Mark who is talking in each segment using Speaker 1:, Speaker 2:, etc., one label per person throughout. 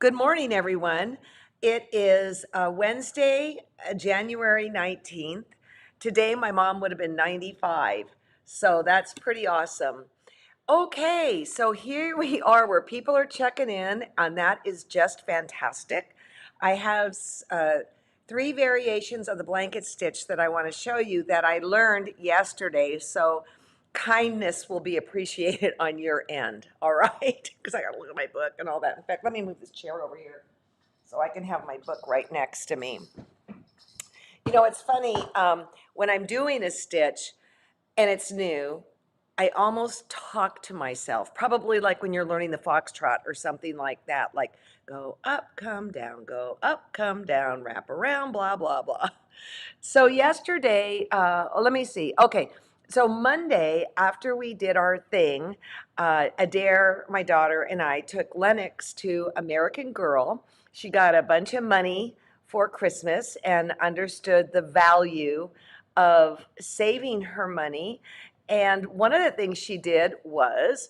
Speaker 1: Good morning, everyone. It is Wednesday, January 19th. Today, my mom would have been 95, so that's pretty awesome. Okay, so here we are where people are checking in, and that is just fantastic. I have three variations of the blanket stitch that I want to show you that I learned yesterday, so kindness will be appreciated on your end, all right? Because I got to look at my book and all that. In fact, let me move this chair over here so I can have my book right next to me. You know, it's funny, when I'm doing a stitch and it's new, I almost talk to myself, probably like when you're learning the foxtrot or something like that, like go up, come down, wrap around, blah, blah, blah. So yesterday, let me see. Okay, so Monday, after we did our thing, Adair, my daughter, and I took Lennox to American Girl. She got a bunch of money for Christmas and understood the value of saving her money. And one of the things she did was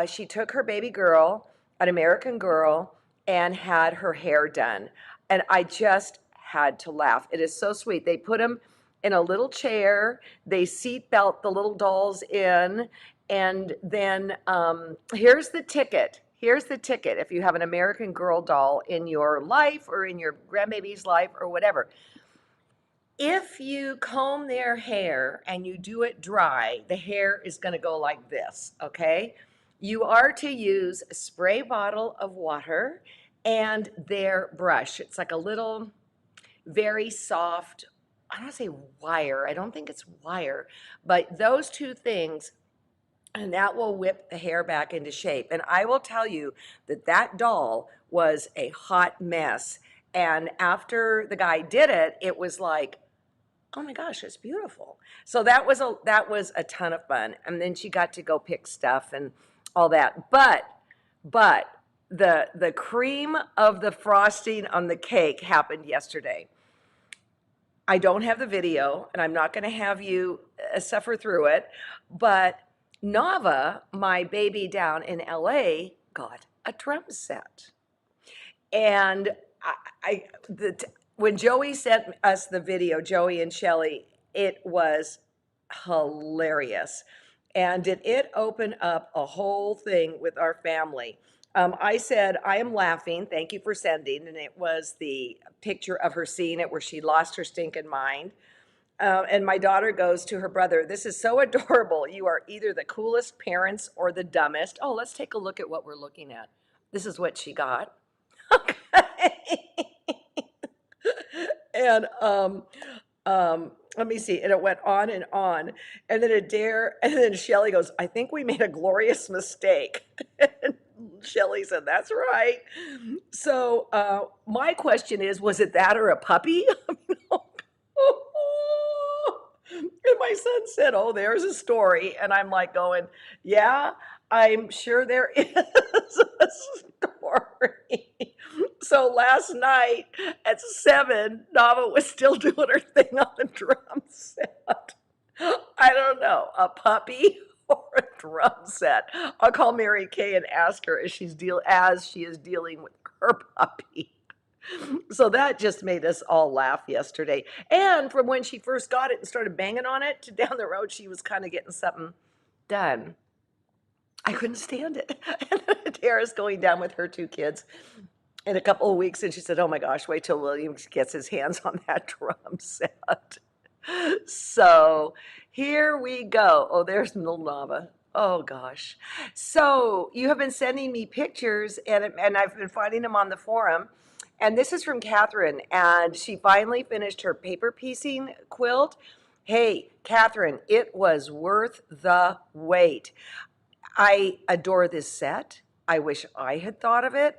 Speaker 1: she took her baby girl, an American Girl, and had her hair done. And I just had to laugh. It is so sweet. They put them in a little chair, they seat belt the little dolls in, and then here's the ticket. Here's the ticket if you have an American Girl doll in your life or in your grandbaby's life or whatever. If you comb their hair and you do it dry, the hair is going to go like this, okay? You are to use a spray bottle of water and their brush. It's like a little, very soft, I don't want to say wire. I don't think it's wire, but those two things, and that will whip the hair back into shape. And I will tell you that that doll was a hot mess. And after the guy did it, it was like, oh my gosh, it's beautiful. So that was a ton of fun. And then she got to go pick stuff and all that. But the cream of the frosting on the cake happened yesterday. I don't have the video, and I'm not going to have you suffer through it, but Nava, my baby down in LA, got a drum set. And when Joey sent us the video, Joey and Shelly, it was hilarious. And did it open up a whole thing with our family? I said, I am laughing. Thank you for sending. And it was the picture of her seeing it where she lost her stinking mind. And my daughter goes to her brother, this is so adorable. You are either the coolest parents or the dumbest. Oh, let's take a look at what we're looking at. This is what she got. Okay. And let me see. And it went on and on. And then Adair, and then Shelly goes, I think we made a glorious mistake. And Shelly said, that's right. So my question is, was it that or a puppy? And my son said, oh, there's a story. And I'm like going, yeah, I'm sure there is a story. So last night at 7, Nava was still doing her thing on the drum set. I don't know, a puppy or a drum set. I'll call Mary Kay and ask her as she is dealing with her puppy. So that just made us all laugh yesterday. And from when she first got it and started banging on it to down the road, she was kind of getting something done. I couldn't stand it. And Tara's going down with her 2 kids in a couple of weeks, and she said, oh my gosh, wait till William gets his hands on that drum set. So here we go. Oh, there's little Nava. Oh gosh. So you have been sending me pictures, and I've been finding them on the forum. And this is from Catherine, and she finally finished her paper piecing quilt. Hey, Catherine, it was worth the wait. I adore this set. I wish I had thought of it.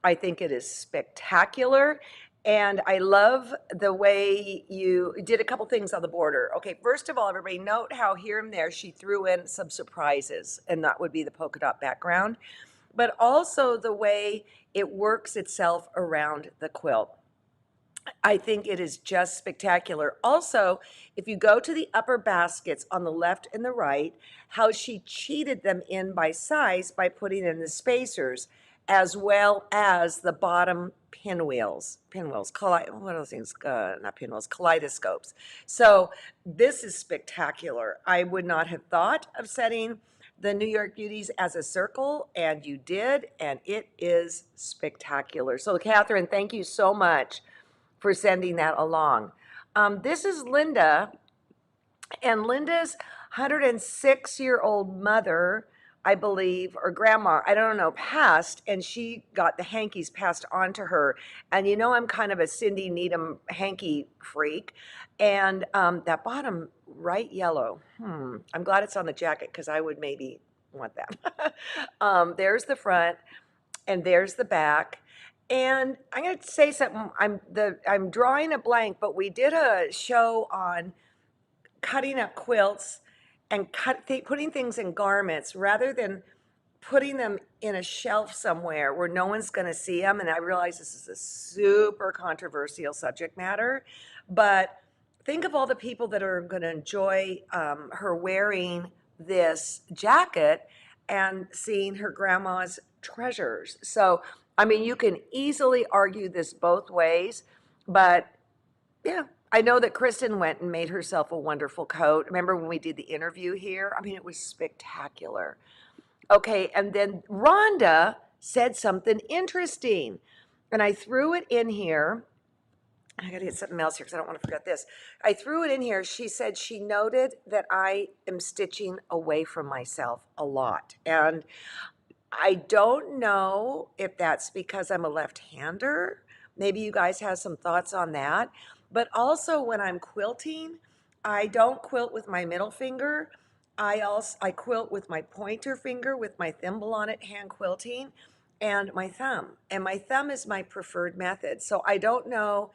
Speaker 1: I think it is spectacular. And I love the way you did a couple things on the border. Okay, first of all, everybody note how here and there she threw in some surprises, and that would be the polka dot background, but also the way it works itself around the quilt. I think it is just spectacular. Also, if you go to the upper baskets on the left and the right, how she cheated them in by size by putting in the spacers. as well as the bottom pinwheels, what are those things? Not pinwheels, kaleidoscopes. So this is spectacular. I would not have thought of setting the New York Beauties as a circle, and you did, and it is spectacular. So Catherine, thank you so much for sending that along. This is Linda, and Linda's 106-year-old mother, I believe, or grandma, I don't know, passed, and she got the hankies passed on to her. And you know, I'm kind of a Cindy Needham hanky freak. And that bottom right yellow, I'm glad it's on the jacket because I would maybe want that. There's the front, and there's the back. And I'm going to say something. I'm drawing a blank, but we did a show on cutting up quilts and putting things in garments rather than putting them in a shelf somewhere where no one's going to see them. And I realize this is a super controversial subject matter, but think of all the people that are going to enjoy her wearing this jacket and seeing her grandma's treasures. So, I mean, you can easily argue this both ways, but yeah, I know that Kristen went and made herself a wonderful coat. Remember when we did the interview here? I mean, it was spectacular. Okay, and then Rhonda said something interesting, and I threw it in here. I got to get something else here because I don't want to forget this. I threw it in here. She said she noted that I am stitching away from myself a lot. And I don't know if that's because I'm a left-hander. Maybe you guys have some thoughts on that. But also when I'm quilting, I don't quilt with my middle finger. I quilt with my pointer finger with my thimble on it, hand quilting, and my thumb. And my thumb is my preferred method. So I don't know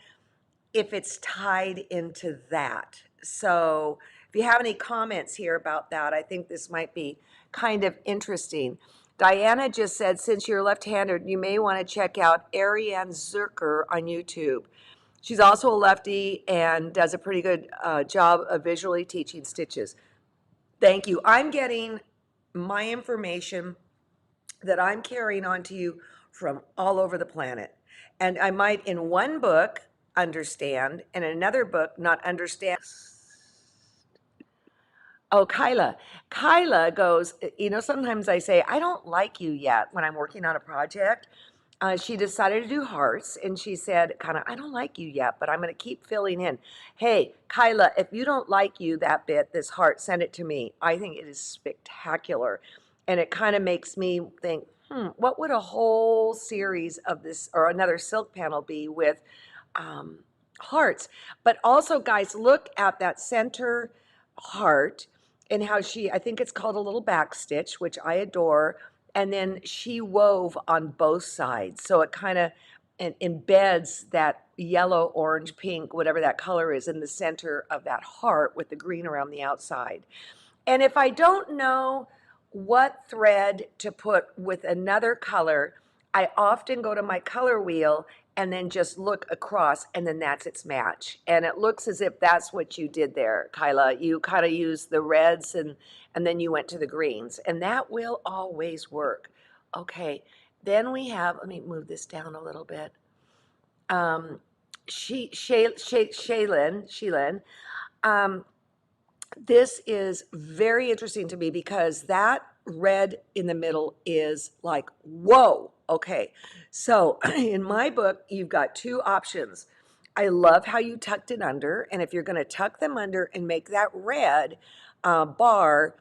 Speaker 1: if it's tied into that. So if you have any comments here about that, I think this might be kind of interesting. Diana just said, since you're left-handed, you may want to check out Ariane Zerker on YouTube. She's also a lefty and does a pretty good job of visually teaching stitches. Thank you. I'm getting my information that I'm carrying on to you from all over the planet. And I might in one book understand, and in another book not understand. Oh, Kyla. Kyla goes, you know, sometimes I say, I don't like you yet when I'm working on a project. She decided to do hearts, and she said, kind of, I don't like you yet, but I'm going to keep filling in. Hey, Kyla, if you don't like you that bit, this heart, send it to me. I think it is spectacular. And it kind of makes me think, what would a whole series of this or another silk panel be with hearts? But also, guys, look at that center heart and how I think it's called a little back stitch, which I adore. And then she wove on both sides. So it kind of embeds that yellow, orange, pink, whatever that color is in the center of that heart with the green around the outside. And if I don't know what thread to put with another color, I often go to my color wheel and then just look across, and then that's its match. And it looks as if that's what you did there, Kyla. You kind of used the reds and then you went to the greens, and that will always work. Okay, then we have, let me move this down a little bit. Shaylin, this is very interesting to me because that red in the middle is like, whoa. Okay, so in my book, you've got two options. I love how you tucked it under, and if you're going to tuck them under and make that red bar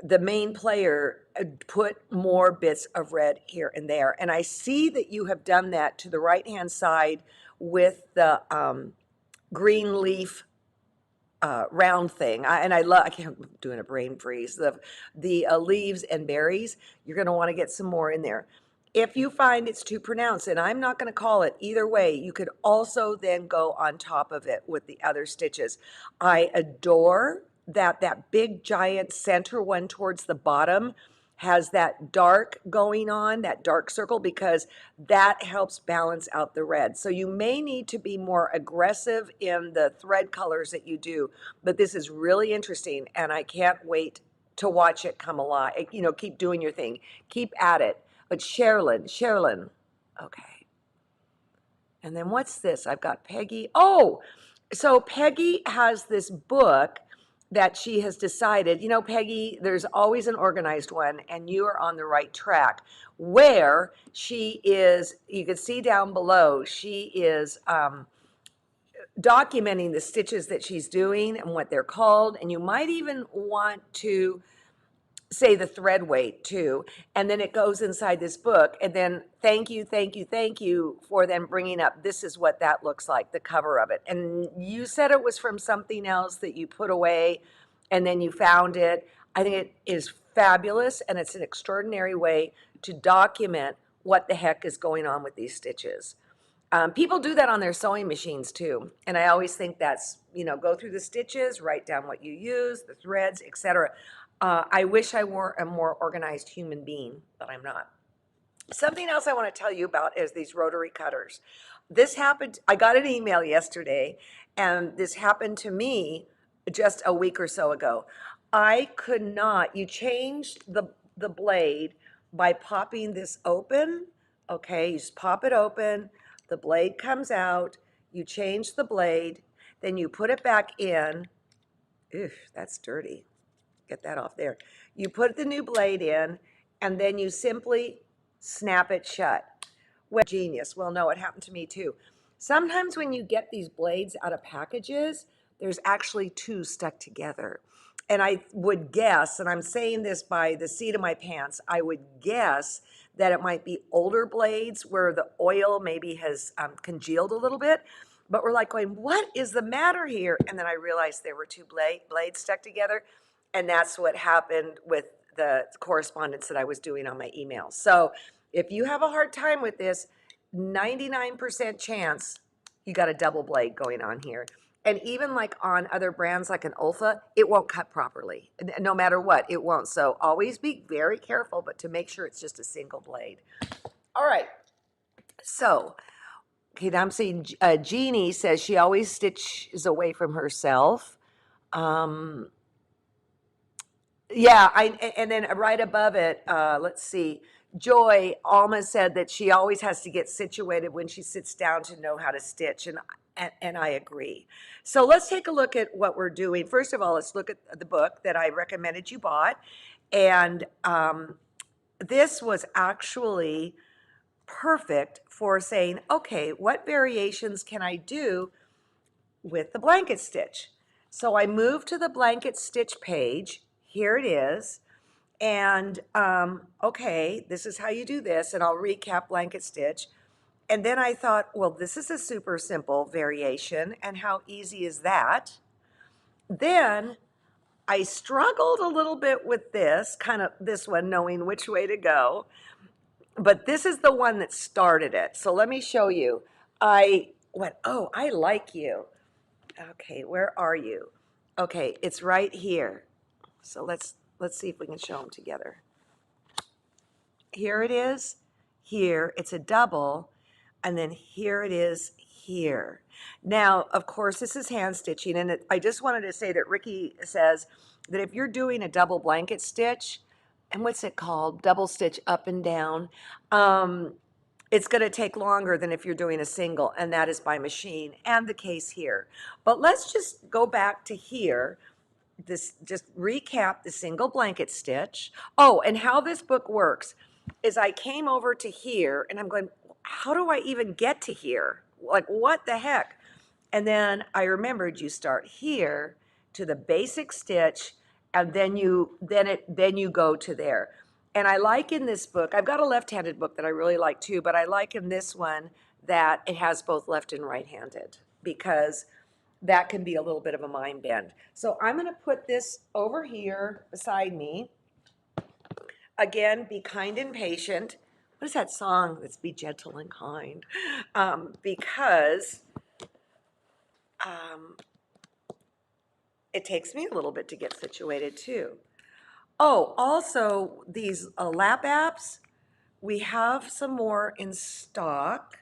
Speaker 1: the main player, put more bits of red here and there. And I see that you have done that to the right-hand side with the green leaf round thing. I can't, I'm doing a brain freeze. The leaves and berries, you're going to want to get some more in there. If you find it's too pronounced, and I'm not going to call it either way, you could also then go on top of it with the other stitches. I adore that big giant center one towards the bottom has that dark going on, that dark circle, because that helps balance out the red. So you may need to be more aggressive in the thread colors that you do, but this is really interesting, and I can't wait to watch it come alive. You know, keep doing your thing. Keep at it. But Sherilyn. Okay. And then what's this? I've got Peggy. Oh, so Peggy has this book that she has decided, you know, Peggy, there's always an organized one, and you are on the right track. Where she is, you can see down below, she is documenting the stitches that she's doing and what they're called. And you might even want to say the thread weight too, and then it goes inside this book. And then thank you for them bringing up, this is what that looks like, the cover of it. And you said it was from something else that you put away and then you found it. I think it is fabulous, and it's an extraordinary way to document what the heck is going on with these stitches. People do that on their sewing machines too, and I always think that's, you know, go through the stitches, write down what you use, the threads, etc. I wish I were a more organized human being, but I'm not. Something else I want to tell you about is these rotary cutters. This happened, I got an email yesterday, and this happened to me just a week or so ago. I could not, you changed the blade by popping this open, okay? You just pop it open, the blade comes out, you change the blade, then you put it back in. Oof, that's dirty. Get that off there. You put the new blade in, and then you simply snap it shut. Well, genius. Well, no, it happened to me too. Sometimes when you get these blades out of packages, there's actually two stuck together. And I would guess, and I'm saying this by the seat of my pants, I would guess that it might be older blades where the oil maybe has congealed a little bit. But we're like going, what is the matter here? And then I realized there were two blades stuck together. And that's what happened with the correspondence that I was doing on my email. So if you have a hard time with this, 99% chance you got a double blade going on here. And even like on other brands like an Olfa, it won't cut properly. No matter what, it won't. So always be very careful, but to make sure it's just a single blade. All right. So, okay, now I'm saying Jeannie says she always stitches away from herself. Yeah, and then right above it, let's see. Joy Alma said that she always has to get situated when she sits down to know how to stitch, and I agree. So let's take a look at what we're doing. First of all, let's look at the book that I recommended you bought, and this was actually perfect for saying, okay, what variations can I do with the blanket stitch? So I moved to the blanket stitch page. Here it is. And okay, this is how you do this, and I'll recap blanket stitch. And then I thought, well, this is a super simple variation, and how easy is that? Then I struggled a little bit with this, kind of this one, knowing which way to go. But this is the one that started it. So let me show you. I went, oh, I like you. Okay, where are you? Okay, it's right here. So let's see if we can show them together. Here it is, here, it's a double, and then here it is here. Now, of course, this is hand stitching, and I just wanted to say that Ricky says that if you're doing a double blanket stitch, and what's it called? Double stitch up and down. It's going to take longer than if you're doing a single, and that is by machine, and the case here. But let's just go back to here. This just recap the single blanket stitch. Oh, and how this book works is I came over to here and I'm going, how do I even get to here? Like, what the heck? And then I remembered you start here to the basic stitch, and then you go to there. And I like in this book, I've got a left-handed book that I really like too, but I like in this one that it has both left and right-handed, because that can be a little bit of a mind bend. So I'm going to put this over here beside me. Again, be kind and patient. What is that song? Let's be gentle and kind. Because it takes me a little bit to get situated too. Oh, also these lap apps, we have some more in stock.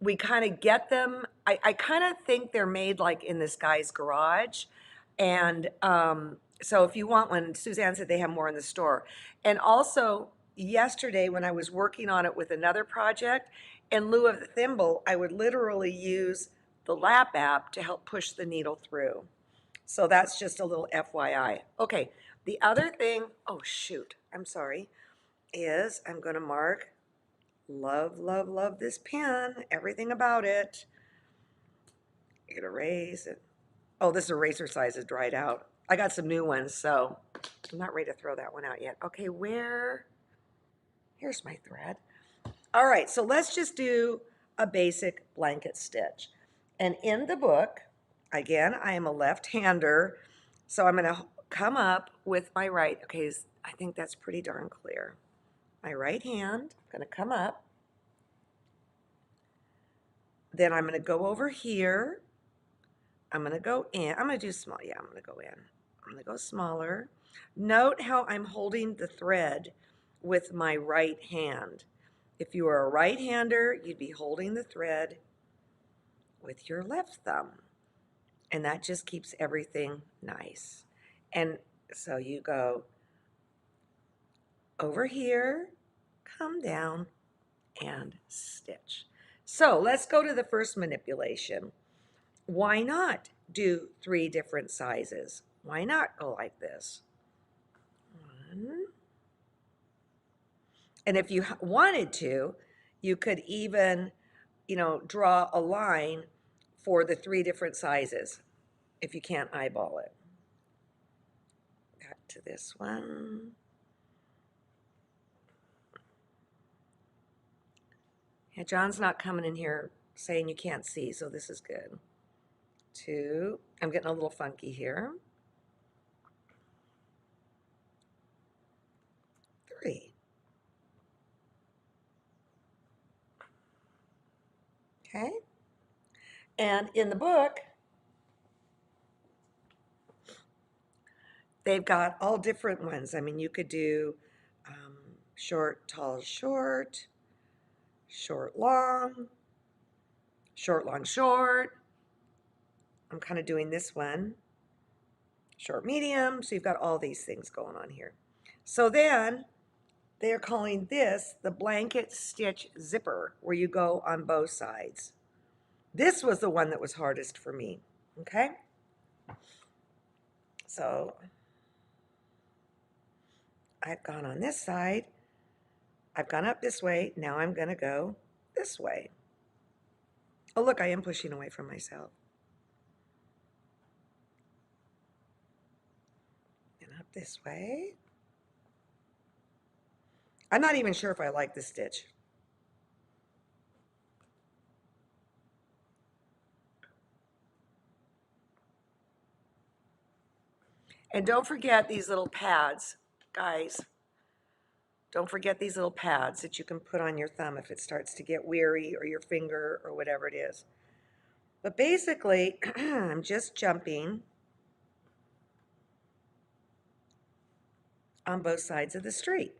Speaker 1: We kind of get them. I kind of think they're made like in this guy's garage. And so if you want one, Suzanne said they have more in the store. And also, yesterday when I was working on it with another project, in lieu of the thimble, I would literally use the lap app to help push the needle through. So that's just a little FYI. Okay, the other thing, oh shoot, I'm sorry, is I'm going to mark love, love, love this pen, everything about it. You can erase it. Oh, this eraser size is dried out. I got some new ones, so I'm not ready to throw that one out yet. Okay, here's my thread. All right, so let's just do a basic blanket stitch. And in the book, again, I am a left-hander, so I'm gonna come up with my right, okay, I think that's pretty darn clear. My right hand, I'm gonna come up, then I'm gonna go over here, I'm gonna go in, I'm gonna do small, yeah, I'm gonna go in. I'm gonna go smaller. Note how I'm holding the thread with my right hand. If you were a right-hander, you'd be holding the thread with your left thumb. And that just keeps everything nice. And so you go over here, come down, and stitch. So let's go to the first manipulation. Why not do 3 different sizes? Why not go like this? 1. And if you wanted to, you could even, draw a line for the 3 different sizes if you can't eyeball it. Back to this one. Yeah, John's not coming in here saying you can't see, so this is good. 2. I'm getting a little funky here. 3. Okay. And in the book, they've got all different ones. I mean, you could do short, tall, short, short, long, short, long, short. I'm kind of doing this one. Short, medium. So you've got all these things going on here. So then they're calling this the blanket stitch zipper, where you go on both sides. This was the one that was hardest for me. Okay. So I've gone on this side. I've gone up this way. Now I'm going to go this way. Oh, look, I am pushing away from myself. And up this way. I'm not even sure if I like this stitch. And don't forget these little pads, guys. Don't forget these little pads that you can put on your thumb if it starts to get weary, or your finger, or whatever it is. But basically, I'm just jumping on both sides of the street.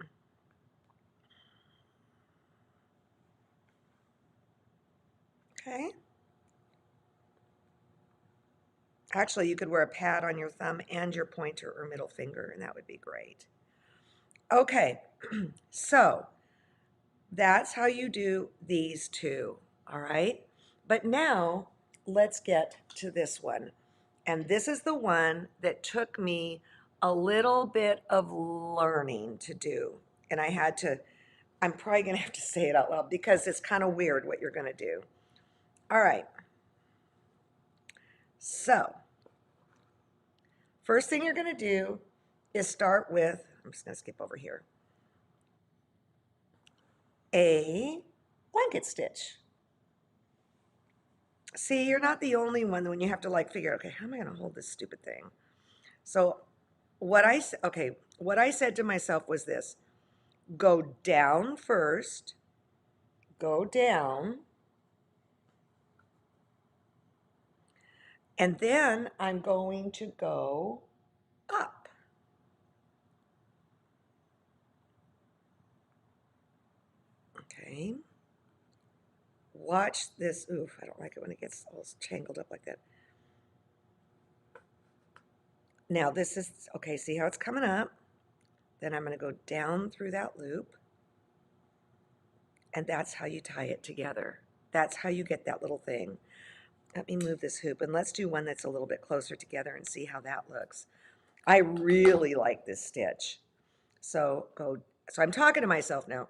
Speaker 1: Okay. Actually, you could wear a pad on your thumb and your pointer or middle finger, and that would be great. Okay, so that's how you do these 2, all right? But now let's get to this one. And this is the one that took me a little bit of learning to do. And I'm probably gonna have to say it out loud because it's kind of weird what you're gonna do. All right, so first thing you're gonna do is start with, I'm just gonna skip over here, a blanket stitch. See, you're not the only one when you have to figure out, okay, how am I going to hold this stupid thing? So what I said to myself was this: go down first, go down, and then I'm going to go up. Okay. Watch this. Oof, I don't like it when it gets all tangled up like that. Now this is, okay, see how it's coming up? Then I'm going to go down through that loop. And that's how you tie it together. That's how you get that little thing. Let me move this hoop, and let's do one that's a little bit closer together and see how that looks. I really like this stitch. So I'm talking to myself now.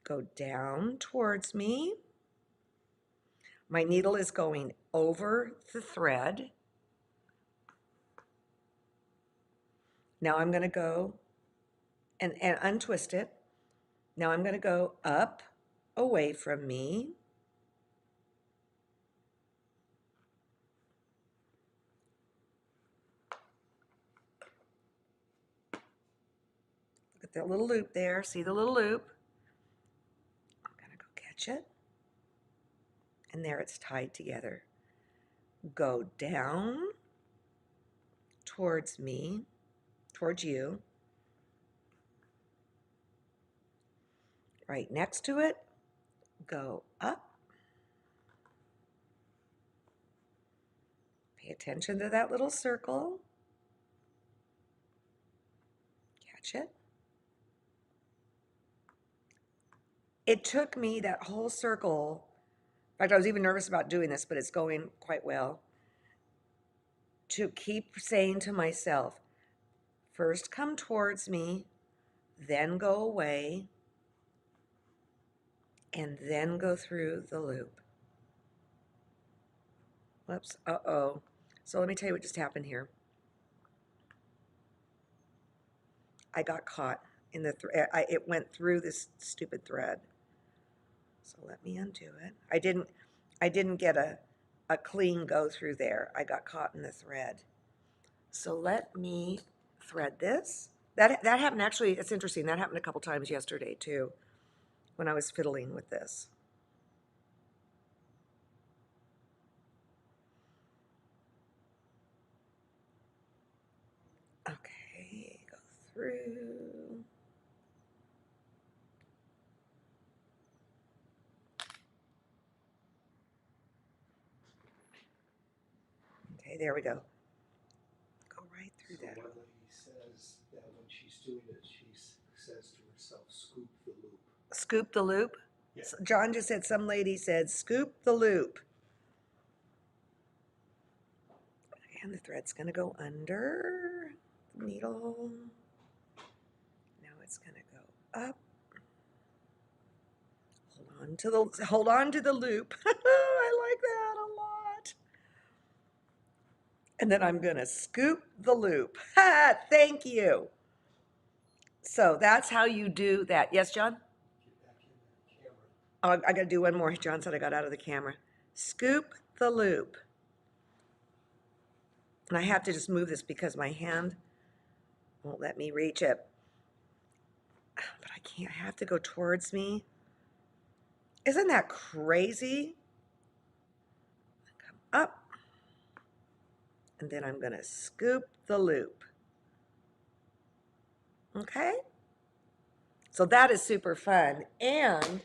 Speaker 1: Go down towards me. My needle is going over the thread. Now I'm going to go and untwist it. Now I'm going to go up away from me. Look at that little loop there. See the little loop? I'm going to go catch it. And there it's tied together. Go down towards me, towards you. Right next to it, go up. Pay attention to that little circle. Catch it. It took me that whole circle. In fact, I was even nervous about doing this, but it's going quite well. To keep saying to myself, first come towards me, then go away, and then go through the loop. Whoops, uh-oh. So let me tell you what just happened here. I got caught in the thread. It went through this stupid thread. So let me undo it. I didn't get a clean go through there. I got caught in the thread. So let me thread this. That happened actually, it's interesting. That happened a couple times yesterday too, when I was fiddling with this. Okay, go through. Okay, there we go. Go right through that.
Speaker 2: One lady says that when she's doing it, she says to herself, scoop the loop.
Speaker 1: Scoop the loop?
Speaker 2: Yeah.
Speaker 1: John just said, some lady said, scoop the loop. And the thread's gonna go under the needle. Now it's gonna go up. Hold on to the loop. I like that a lot. And then I'm gonna scoop the loop. Thank you. So that's how you do that. Yes, John?
Speaker 2: Get back in the camera.
Speaker 1: Oh, I gotta do one more. John said I got out of the camera. Scoop the loop. And I have to just move this because my hand won't let me reach it. But I can't, I have to go towards me. Isn't that crazy? Come up. And then I'm gonna scoop the loop. Okay? So that is super fun. And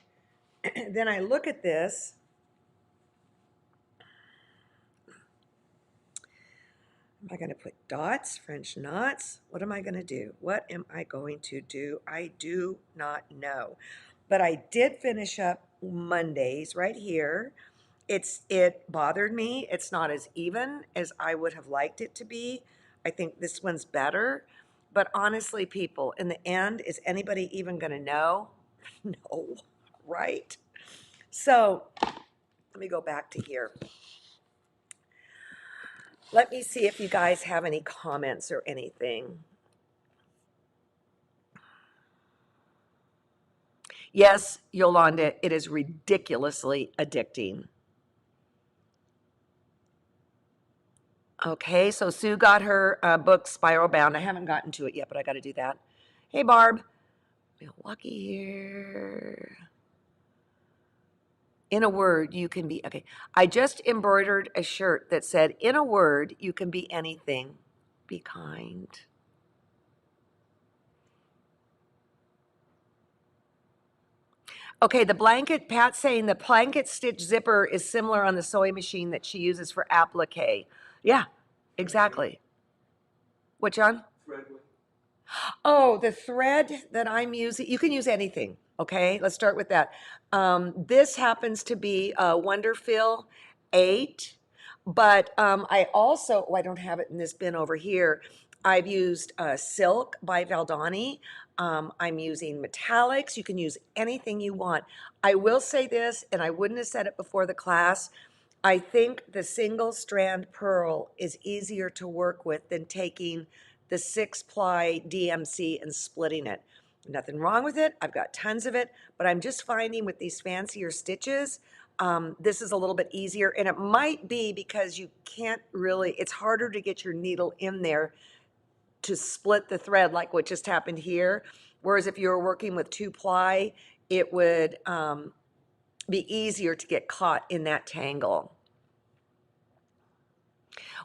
Speaker 1: then I look at this. Am I going to put dots, French knots? What am I going to do? What am I going to do? I do not know. But I did finish up Mondays right here. It bothered me. It's not as even as I would have liked it to be. I think this one's better. But honestly, people, in the end, is anybody even going to know? No, right? So let me go back to here. Let me see if you guys have any comments or anything. Yes, Yolanda, it is ridiculously addicting. Okay, so Sue got her book Spiral Bound. I haven't gotten to it yet, but I got to do that. Hey, Barb. Milwaukee here. In a word, you can be, okay. I just embroidered a shirt that said, in a word, you can be anything. Be kind. Okay, the blanket, Pat's saying the blanket stitch zipper is similar on the sewing machine that she uses for applique. Yeah, exactly. What, John?
Speaker 2: Threadway.
Speaker 1: Oh, the thread that I'm using, you can use anything. Okay, let's start with that. This happens to be a Wonderfill 8, but I also, oh, I don't have it in this bin over here. I've used Silk by Valdani. I'm using metallics. You can use anything you want. I will say this, and I wouldn't have said it before the class. I think the single strand pearl is easier to work with than taking the 6-ply DMC and splitting it. Nothing wrong with it. I've got tons of it, but I'm just finding with these fancier stitches, this is a little bit easier. And it might be because you can't really, it's harder to get your needle in there to split the thread like what just happened here. Whereas if you were working with 2-ply, it would be easier to get caught in that tangle.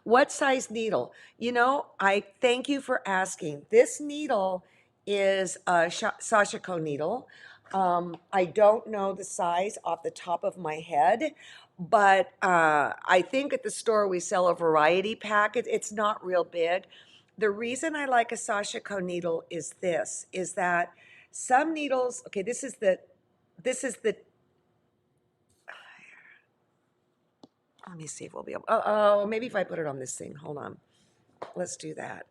Speaker 1: What size needle? You know, I thank you for asking. This needle is a Sashiko needle. I don't know the size off the top of my head, but I think at the store we sell a variety pack. It's not real big. The reason I like a Sashiko needle is this, is that some needles, okay, this is the, let me see if we'll be able, oh, maybe if I put it on this thing, hold on. Let's do that.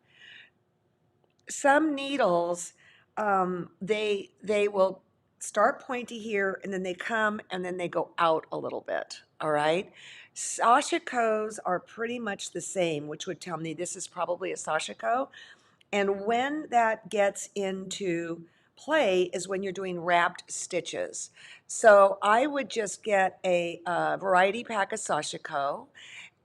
Speaker 1: Some needles, they will start pointy here and then they come and then they go out a little bit. All right. Sashikos are pretty much the same, which would tell me this is probably a Sashiko. And when that gets into play is when you're doing wrapped stitches. So I would just get a variety pack of Sashiko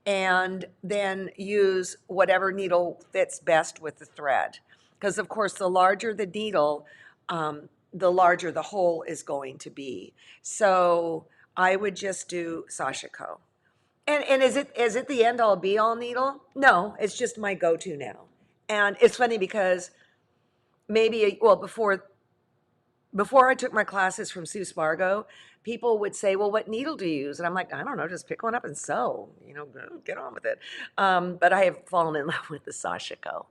Speaker 1: and then use whatever needle fits best with the thread. Because of course, the larger the needle, the larger the hole is going to be. So I would just do Sashiko. And is it the end all be all needle? No, it's just my go-to now. And it's funny because maybe, well, before I took my classes from Sue Spargo, people would say, well, what needle do you use? And I'm like, I don't know, just pick one up and sew, get on with it. But I have fallen in love with the Sashiko.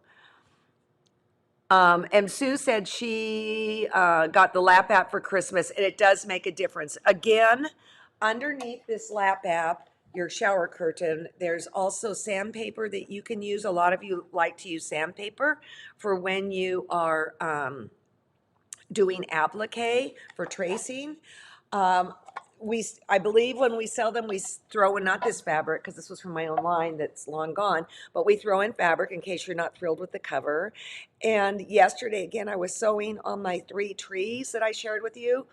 Speaker 1: And Sue said she got the lap app for Christmas, and it does make a difference. Again, underneath this lap app, your shower curtain, there's also sandpaper that you can use. A lot of you like to use sandpaper for when you are doing applique for tracing. I believe when we sell them, we throw in, not this fabric, because this was from my own line that's long gone, but we throw in fabric in case you're not thrilled with the cover. And yesterday, again, I was sewing on my 3 trees that I shared with you.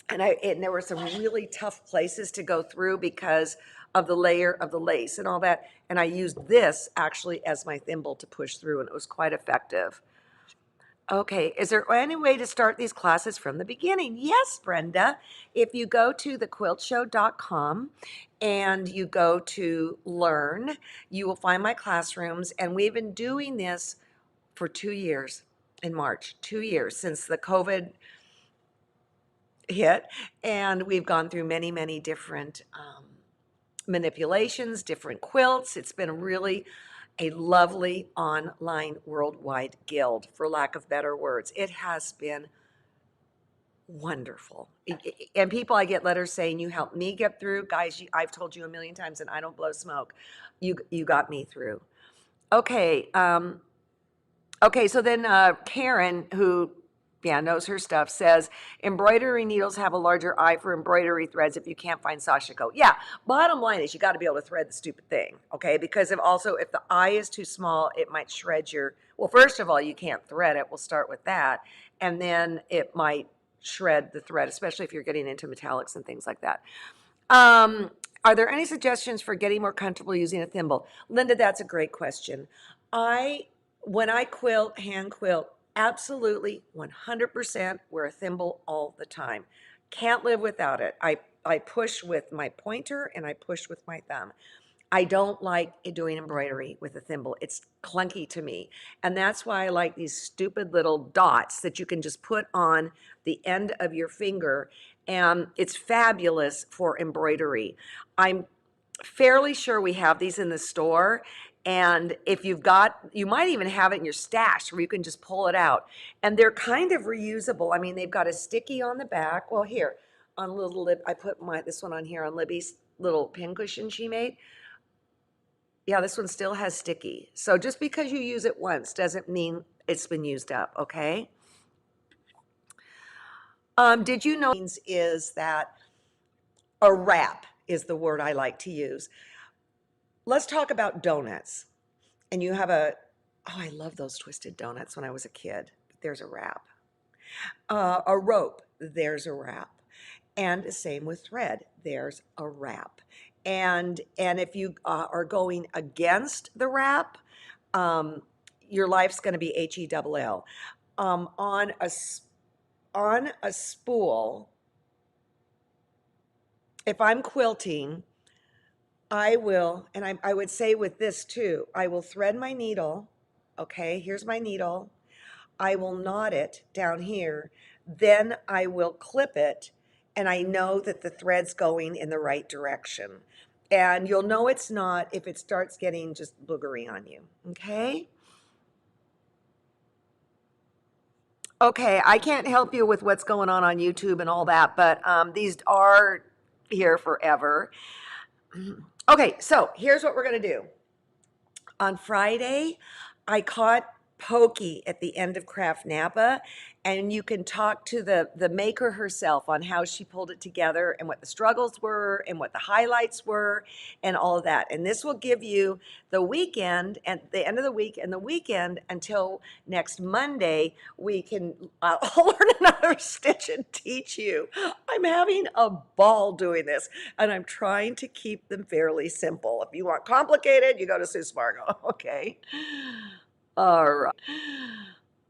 Speaker 1: And there were some really tough places to go through because of the layer of the lace and all that. And I used this actually as my thimble to push through, and it was quite effective. Okay, is there any way to start these classes from the beginning? Yes, Brenda. If you go to thequiltshow.com and you go to learn, you will find my classrooms. And we've been doing this for 2 years in March, 2 years since the COVID hit. And we've gone through many, many different manipulations, different quilts. It's been really a lovely online worldwide guild, for lack of better words. It has been wonderful. And people, I get letters saying, you helped me get through. Guys, I've told you a million times and I don't blow smoke. You got me through. Okay. Okay, so then Karen, who knows her stuff, says embroidery needles have a larger eye for embroidery threads if you can't find Sashiko. Yeah, bottom line is you got to be able to thread the stupid thing, okay? Because if the eye is too small, it might shred your, well, first of all, you can't thread it. We'll start with that. And then it might shred the thread, especially if you're getting into metallics and things like that. Are there any suggestions for getting more comfortable using a thimble? Linda, that's a great question. When I quilt, hand quilt, absolutely 100% wear a thimble all the time. Can't live without it. I push with my pointer and I push with my thumb. I don't like doing embroidery with a thimble. It's clunky to me. And that's why I like these stupid little dots that you can just put on the end of your finger. And it's fabulous for embroidery. I'm fairly sure we have these in the store. And if you've got, you might even have it in your stash where you can just pull it out. And they're kind of reusable. I mean, they've got a sticky on the back. Well, here, on little lip, I put this one on here on Libby's little pincushion she made. Yeah, this one still has sticky. So just because you use it once doesn't mean it's been used up, okay? Did you know is that a wrap is the word I like to use. Let's talk about donuts. And you have oh, I love those twisted donuts when I was a kid. There's a wrap. A rope, there's a wrap. And same with thread, there's a wrap. And if you are going against the wrap, your life's going to be HELL. On a spool, if I'm quilting, I will, and I would say with this too, I will thread my needle. Okay, here's my needle. I will knot it down here. Then I will clip it, and I know that the thread's going in the right direction. And you'll know it's not if it starts getting just boogery on you. Okay? Okay, I can't help you with what's going on YouTube and all that, but these are here forever. Okay, so here's what we're going to do. On Friday, I caught Pokey at the end of Craft Napa, and you can talk to the maker herself on how she pulled it together and what the struggles were and what the highlights were and all of that. And this will give you the weekend and the end of the week and the weekend until next Monday. We can I'll learn another stitch and teach you. I'm having a ball doing this, and I'm trying to keep them fairly simple. If you want complicated, you go to Sue Spargo. Okay. All right.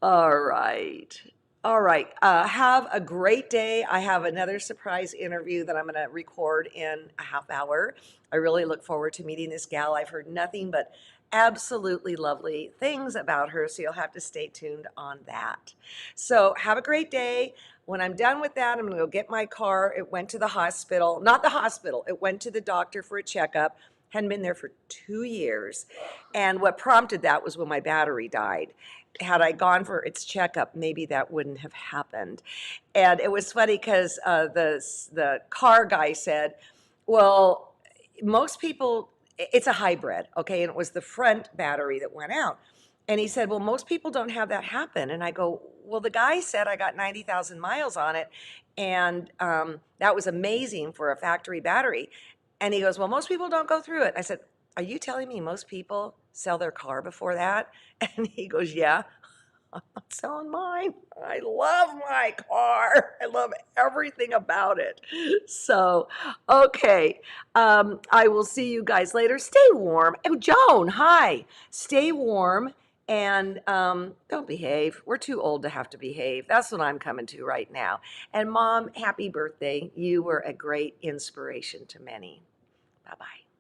Speaker 1: All right. All right. Have a great day. I have another surprise interview that I'm going to record in a half hour. I really look forward to meeting this gal. I've heard nothing but absolutely lovely things about her, so you'll have to stay tuned on that. So have a great day. When I'm done with that, I'm going to go get my car. It went to the hospital. Not the hospital. It went to the doctor for a checkup. Hadn't been there for 2 years. And what prompted that was when my battery died. Had I gone for its checkup, maybe that wouldn't have happened. And it was funny because the car guy said, well, most people, it's a hybrid, okay? And it was the front battery that went out. And he said, well, most people don't have that happen. And I go, well, the guy said I got 90,000 miles on it. And that was amazing for a factory battery. And he goes, well, most people don't go through it. I said, are you telling me most people sell their car before that? And he goes, yeah, I'm not selling mine. I love my car. I love everything about it. So, okay. I will see you guys later. Stay warm. Oh, Joan, hi. Stay warm and don't behave. We're too old to have to behave. That's what I'm coming to right now. And Mom, happy birthday. You were a great inspiration to many. Bye-bye.